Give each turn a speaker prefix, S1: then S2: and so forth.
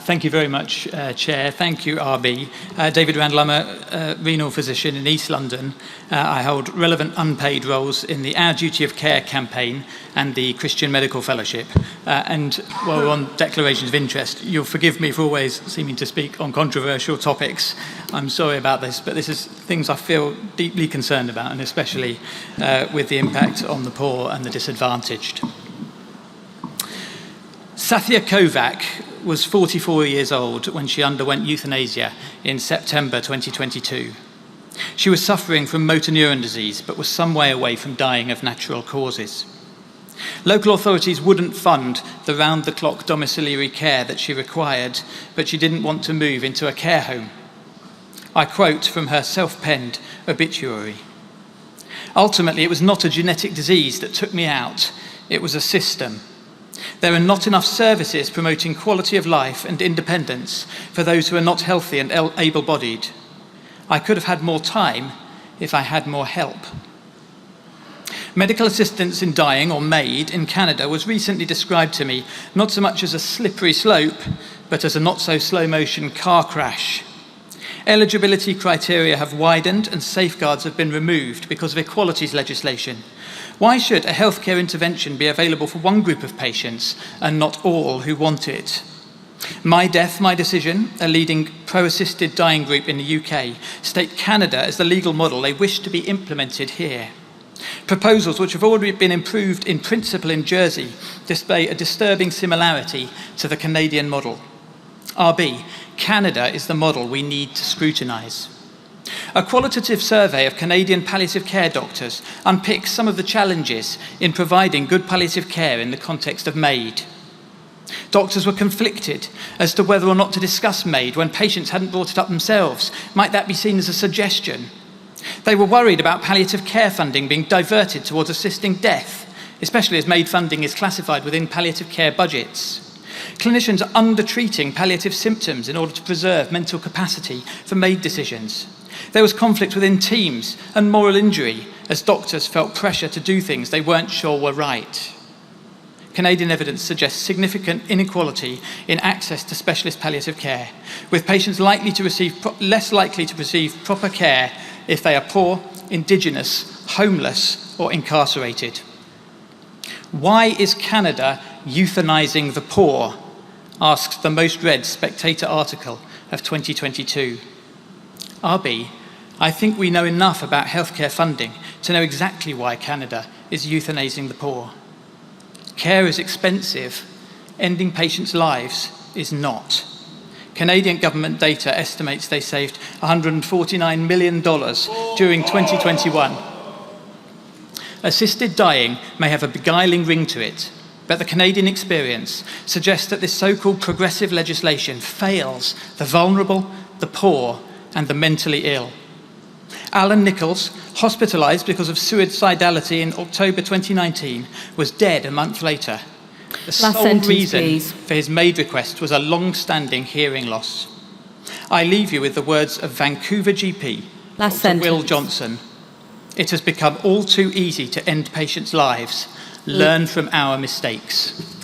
S1: Thank you very much, Chair. Thank you, RB. David Randall, I'm a renal physician in East London. I hold relevant unpaid roles in the Our Duty of Care campaign and the Christian Medical Fellowship. And while we're on declarations of interest, you'll forgive me for always seeming to speak on controversial topics. I'm sorry about this, but this is things I feel deeply concerned about, and especially with the impact on the poor and the disadvantaged. Sathya Kovac was 44 years old when she underwent euthanasia in September 2022. She was suffering from motor neuron disease, but was some way away from dying of natural causes. Local authorities wouldn't fund the round-the-clock domiciliary care that she required, but she didn't want to move into a care home. I quote from her self-penned obituary. "Ultimately, it was not a genetic disease that took me out, it was a system. There are not enough services promoting quality of life and independence for those who are not healthy and able-bodied. I could have had more time if I had more help." Medical assistance in dying, or MAID, in Canada was recently described to me not so much as a slippery slope, but as a not-so-slow-motion car crash. Eligibility criteria have widened and safeguards have been removed because of equalities legislation. Why should a healthcare intervention be available for one group of patients and not all who want it? My Death, My Decision, a leading pro-assisted dying group in the UK, state Canada as the legal model they wish to be implemented here. Proposals which have already been improved in principle in Jersey display a disturbing similarity to the Canadian model. RB, Canada is the model we need to scrutinise. A qualitative survey of Canadian palliative care doctors unpicks some of the challenges in providing good palliative care in the context of MAID. Doctors were conflicted as to whether or not to discuss MAID when patients hadn't brought it up themselves. Might that be seen as a suggestion? They were worried about palliative care funding being diverted towards assisting death, especially as MAID funding is classified within palliative care budgets. Clinicians are under-treating palliative symptoms in order to preserve mental capacity for MAID decisions. There was conflict within teams and moral injury as doctors felt pressure to do things they weren't sure were right. Canadian evidence suggests significant inequality in access to specialist palliative care, with patients less likely to receive proper care if they are poor, Indigenous, homeless, or incarcerated. Why is Canada euthanizing the poor? Asks the most read Spectator article of 2022. RB, I think we know enough about healthcare funding to know exactly why Canada is euthanizing the poor. Care is expensive. Ending patients' lives is not. Canadian government data estimates they saved $149 million during 2021. Assisted dying may have a beguiling ring to it, but the Canadian experience suggests that this so-called progressive legislation fails the vulnerable, the poor, and the mentally ill. Alan Nichols, hospitalised because of suicidality in October 2019, was dead a month later. The sole reason for his MAID request was a long-standing hearing loss. I leave you with the words of Vancouver GP, Dr. Will Johnson. It has become all too easy to end patients' lives. Learn from our mistakes.